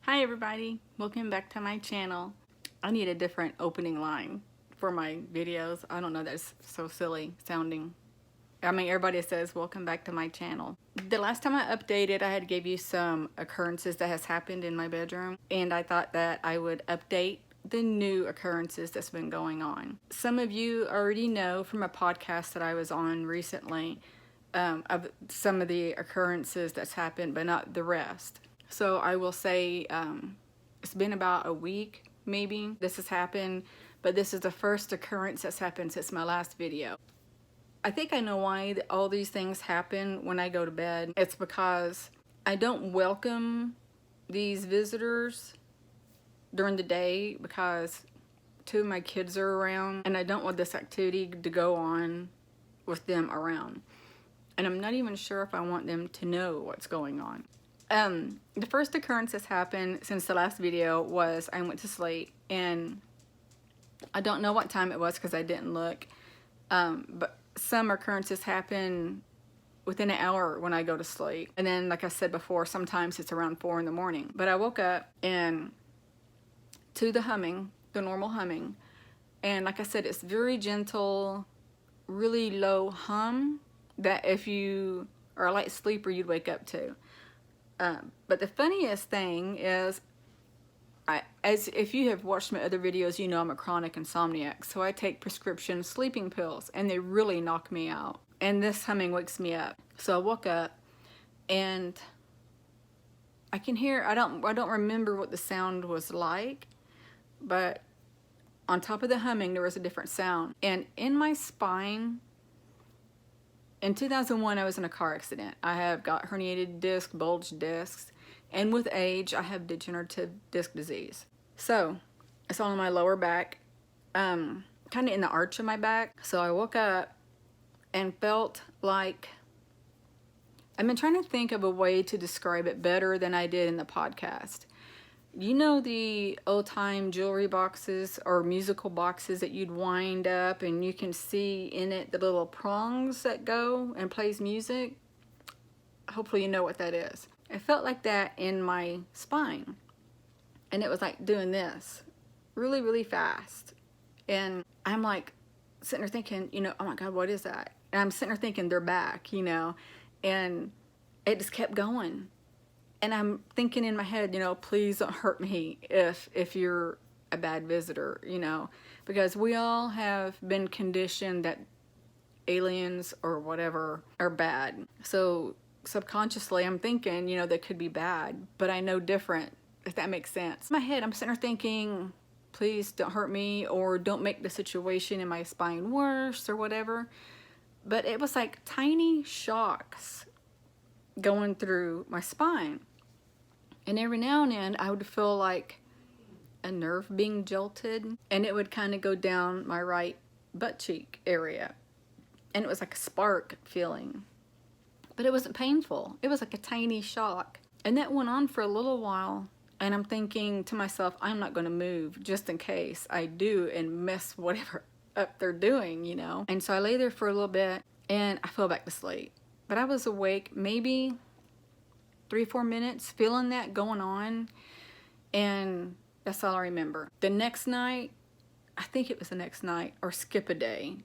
Hi everybody, welcome back to my channel. I need a different opening line for my videos. I don't know, that's so silly sounding. I mean, everybody says welcome back to my channel. The last time I updated, I had gave you some occurrences that has happened in my bedroom, and I thought that I would update the new occurrences that's been going on. Some of you already know from a podcast that I was on recently of some of the occurrences that's happened, but not the rest. So I will say it's been about a week, maybe, this has happened, but this is the first occurrence that's happened since my last video. I think I know why all these things happen when I go to bed. It's because I don't welcome these visitors during the day because two of my kids are around, and I don't want this activity to go on with them around. And I'm not even sure if I want them to know what's going on. The first occurrence that's happened since the last video was I went to sleep, and I don't know what time it was because I didn't look, but some occurrences happen within an hour when I go to sleep. And then, like I said before, sometimes it's around 4 in the morning. But I woke up and to the humming, the normal humming, and like I said, it's very gentle, really low hum that if you are a light sleeper, you'd wake up to. But the funniest thing is, as if you have watched my other videos, you know I'm a chronic insomniac, so I take prescription sleeping pills, and they really knock me out. And this humming wakes me up. So I woke up, and I can hear. I don't remember what the sound was like, but on top of the humming, there was a different sound. And in my spine, in 2001, I was in a car accident. I have got herniated disc, bulged discs, and with age, I have degenerative disc disease. So, it's all in my lower back, kind of in the arch of my back. So I woke up and felt like, I've been trying to think of a way to describe it better than I did in the podcast. You know the old-time jewelry boxes or musical boxes that you'd wind up and you can see in it the little prongs that go and plays music? Hopefully you know what that is. It felt like that in my spine. And it was like doing this really, really fast. And I'm like sitting there thinking, oh my God, what is that? And I'm sitting there thinking they're back, and it just kept going. And I'm thinking in my head, please don't hurt me if you're a bad visitor, because we all have been conditioned that aliens or whatever are bad. So subconsciously I'm thinking, they could be bad, but I know different, if that makes sense. In my head, I'm sitting there thinking, please don't hurt me or don't make the situation in my spine worse or whatever. But it was like tiny shocks going through my spine. And every now and then I would feel like a nerve being jolted, and it would kind of go down my right butt cheek area. And it was like a spark feeling. But it wasn't painful. It was like a tiny shock. And that went on for a little while. And I'm thinking to myself, I'm not going to move just in case I do and mess whatever up they're doing, And so I lay there for a little bit and I fell back to sleep. But I was awake maybe 3-4 minutes, feeling that going on, and that's all I remember. The next night, I think it was the next night, or skip a day,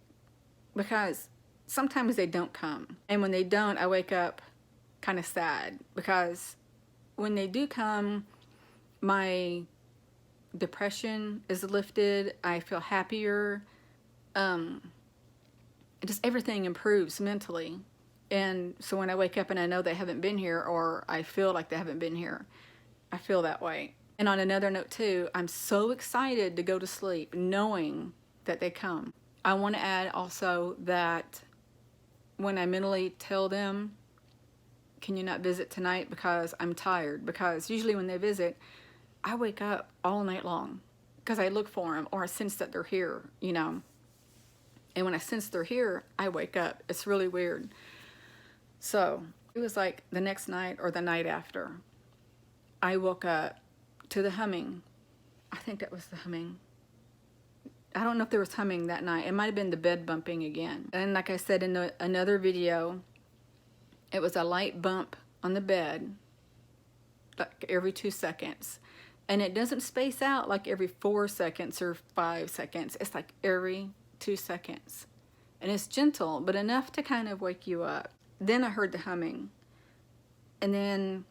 because sometimes they don't come. And when they don't, I wake up kind of sad, because when they do come, my depression is lifted, I feel happier, just everything improves mentally. And so when I wake up and I know they haven't been here, or I feel like they haven't been here, I feel that way. And on another note too, I'm so excited to go to sleep knowing that they come. I want to add also that when I mentally tell them, can you not visit tonight because I'm tired? Because usually when they visit, I wake up all night long because I look for them or I sense that they're here, And when I sense they're here, I wake up. It's really weird. So it was like the next night or the night after, I woke up to the humming. I think that was the humming. I don't know if there was humming that night. It might have been the bed bumping again. And like I said in another video, it was a light bump on the bed, like every 2 seconds. And it doesn't space out like every 4 seconds or 5 seconds. It's like every 2 seconds. And it's gentle, but enough to kind of wake you up. Then I heard the humming. And then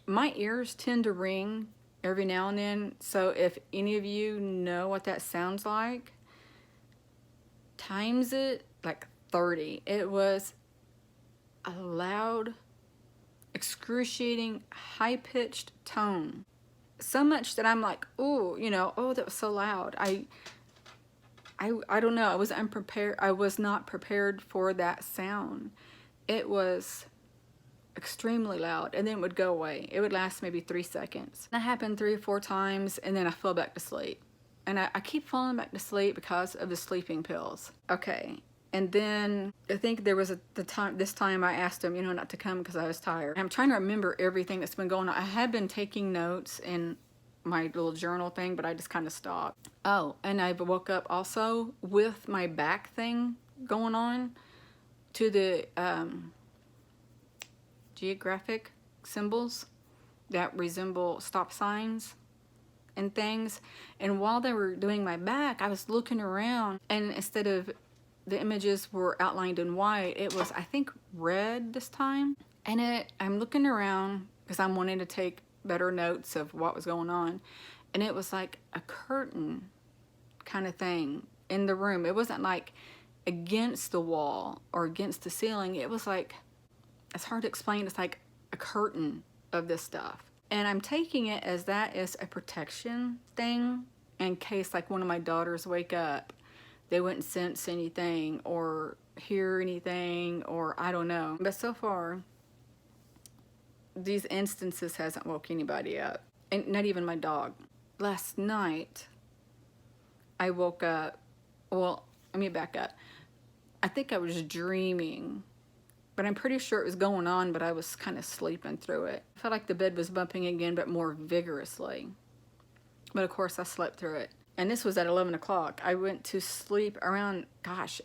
my ears tend to ring every now and then. So if any of you know what that sounds like, times it like 30. It was a loud, excruciating, high-pitched tone. So much that I'm like, oh, you know, oh, that was so loud. I don't know. I was unprepared. I was not prepared for that sound. It was extremely loud, and then it would go away. It would last maybe 3 seconds. That happened 3 or 4 times, and then I fell back to sleep. And I keep falling back to sleep because of the sleeping pills. Okay. And then I think there was this time I asked him, you know, not to come because I was tired. I'm trying to remember everything that's been going on. I had been taking notes in my little journal thing, but I just kind of stopped. Oh, and I woke up also with my back thing going on to the geographic symbols that resemble stop signs and things. And while they were doing my back, I was looking around, and instead of the images were outlined in white, it was, I think, red this time. And I'm looking around because I'm wanting to take better notes of what was going on. And it was like a curtain kind of thing in the room. It wasn't like against the wall or against the ceiling. It was like, it's hard to explain. It's like a curtain of this stuff. And I'm taking it as that is a protection thing in case like one of my daughters wake up, they wouldn't sense anything or hear anything, or I don't know. But so far, these instances hasn't woke anybody up, and not even my dog. Last night, I woke up, well, let me back up. I think I was dreaming, but I'm pretty sure it was going on, but I was kind of sleeping through it. I felt like the bed was bumping again, but more vigorously. But of course, I slept through it. And this was at 11 o'clock. I went to sleep around, gosh,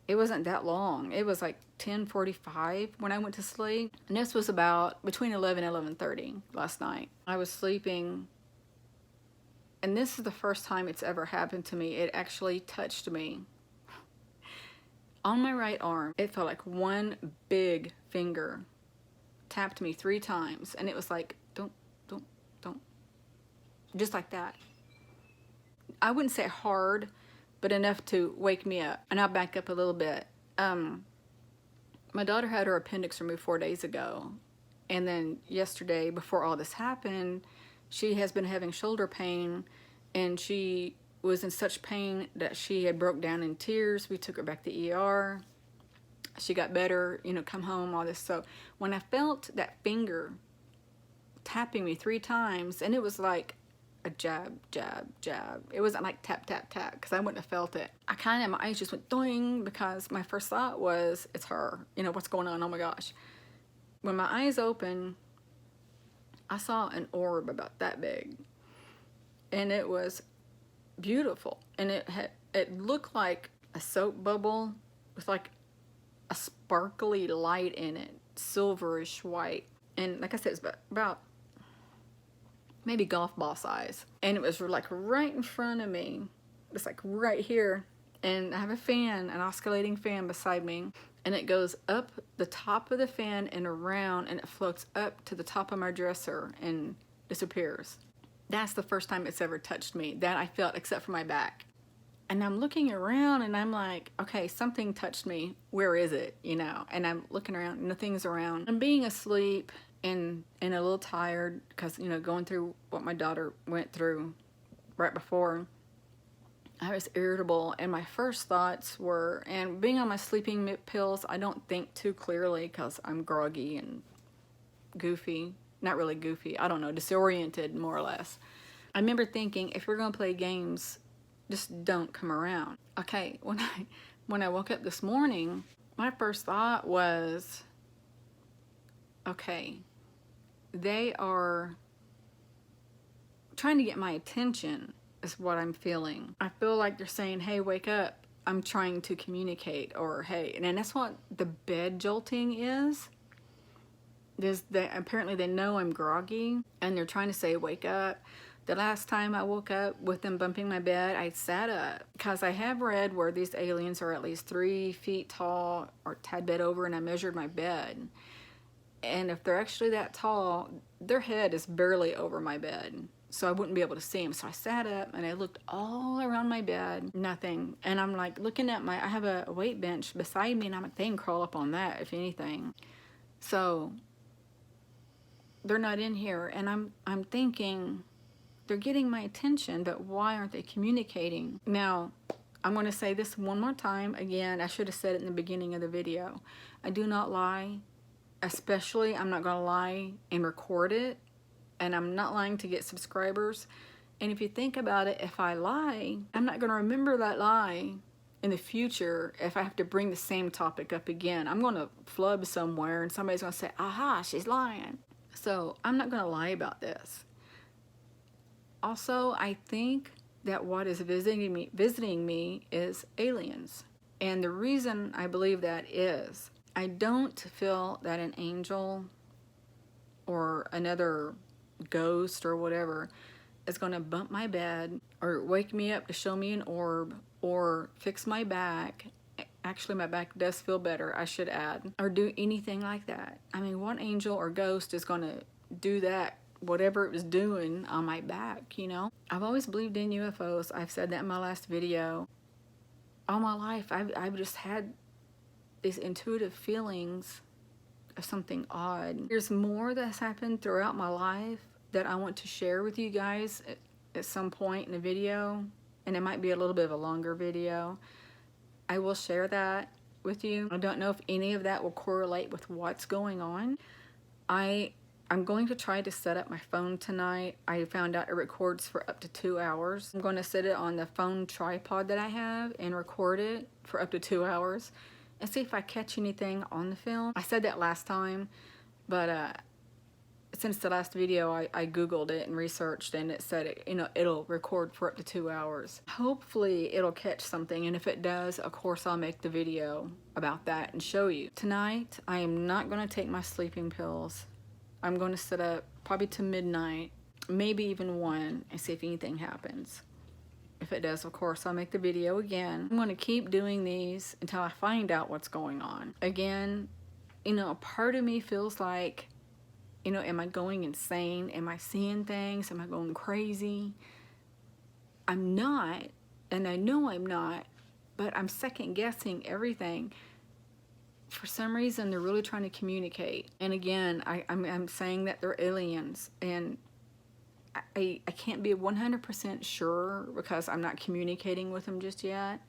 it wasn't that long. It was like 10:45 when I went to sleep. And this was about between 11 and 11:30 last night. I was sleeping, and this is the first time it's ever happened to me. It actually touched me on my right arm. It felt like one big finger tapped me 3 times, and it was like, don't, just like that. I wouldn't say hard, but enough to wake me up. And I'll back up a little bit. My daughter had her appendix removed 4 days ago. And then yesterday, before all this happened, she has been having shoulder pain, and she was in such pain that she had broke down in tears. We took her back to the ER. She got better, you know, come home, all this. So when I felt that finger tapping me 3 times, and it was like a jab, jab, jab. It wasn't like tap, tap, tap, because I wouldn't have felt it. My eyes just went doing, because my first thought was, it's her. You know, what's going on? Oh my gosh. When my eyes opened, I saw an orb about that big. And it was beautiful. And it looked like a soap bubble with like a sparkly light in it, silverish white. And like I said, it's about maybe golf ball size. And it was like right in front of me. It's like right here. And I have a fan, an oscillating fan beside me. And it goes up the top of the fan and around, and it floats up to the top of my dresser and disappears. That's the first time it's ever touched me that I felt, except for my back. And I'm looking around, and I'm like, okay, something touched me. Where is it? You know, and I'm looking around, nothing's around. I'm being asleep and a little tired because, you know, going through what my daughter went through right before. I was irritable, and my first thoughts were, and being on my sleeping pills, I don't think too clearly because I'm groggy and goofy. Not really goofy, I don't know, disoriented more or less. I remember thinking, if we're going to play games, just don't come around. Okay, when I woke up this morning, my first thought was, okay, they are trying to get my attention, is what I'm feeling. I feel like they're saying, hey, wake up, I'm trying to communicate, or hey, and that's what the bed jolting is. Apparently they know I'm groggy and they're trying to say wake up. The last time I woke up with them bumping my bed, I sat up because I have read where these aliens are at least 3 feet tall or a tad bit over, and I measured my bed. And if they're actually that tall, their head is barely over my bed. So I wouldn't be able to see them. So I sat up and I looked all around my bed, nothing. And I'm like looking at I have a weight bench beside me, and I'm like, they can crawl up on that if anything. So they're not in here, and I'm thinking, they're getting my attention, but why aren't they communicating? Now, I'm going to say this one more time. Again, I should have said it in the beginning of the video. I do not lie. Especially, I'm not going to lie and record it. And I'm not lying to get subscribers. And if you think about it, if I lie, I'm not going to remember that lie in the future if I have to bring the same topic up again. I'm going to flub somewhere and somebody's going to say, aha, she's lying. So I'm not going to lie about this. Also, I think that what is visiting me is aliens. And the reason I believe that is, I don't feel that an angel or another ghost or whatever is going to bump my bed or wake me up to show me an orb or fix my back. Actually, my back does feel better, I should add, or do anything like that. I mean, what angel or ghost is going to do that, whatever it was doing on my back, you know? I've always believed in UFOs. I've said that in my last video. All my life, I've just had these intuitive feelings of something odd. There's more that's happened throughout my life that I want to share with you guys at some point in the video, and it might be a little bit of a longer video. I will share that with you. I don't know if any of that will correlate with what's going on. I'm going to try to set up my phone tonight. I found out it records for up to 2 hours. I'm going to set it on the phone tripod that I have and record it for up to 2 hours and see if I catch anything on the film. I said that last time, but since the last video, I Googled it and researched, and it said it'll record for up to 2 hours. Hopefully it'll catch something, and if it does, of course I'll make the video about that and show you. Tonight, I am not going to take my sleeping pills. I'm going to sit up probably to midnight, maybe even 1, and see if anything happens. If it does, of course, I'll make the video again. I'm going to keep doing these until I find out what's going on. Again, a part of me feels like, am I going insane? Am I seeing things? Am I going crazy? I'm not, and I know I'm not, but I'm second guessing everything. For some reason, they're really trying to communicate. And again, I'm saying that they're aliens, and I can't be 100% sure because I'm not communicating with them just yet,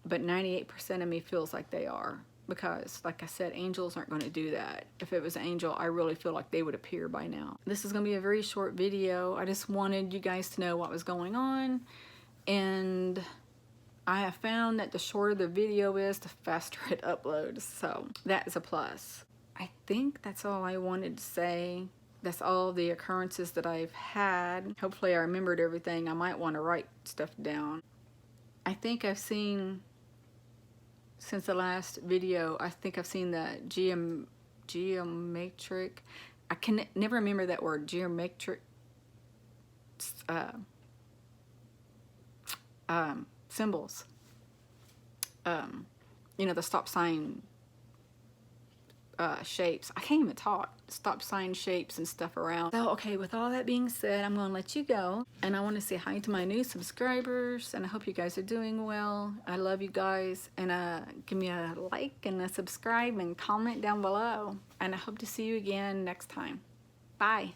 but 98% of me feels like they are, because like I said, angels aren't going to do that. If it was an angel, I really feel like they would appear by now. This is going to be a very short video. I just wanted you guys to know what was going on, and I have found that the shorter the video is, the faster it uploads, so that is a plus. I think that's all I wanted to say. That's all the occurrences that I've had. Hopefully I remembered everything. I might want to write stuff down. I think I've seen, since the last video, I think I've seen the geometric. I can never remember that word, geometric symbols. The stop sign shapes. I can't even talk. Stop sign shapes and stuff around. So, okay, with all that being said, I'm going to let you go. And I want to say hi to my new subscribers. And I hope you guys are doing well. I love you guys. And give me a like and a subscribe and comment down below. And I hope to see you again next time. Bye.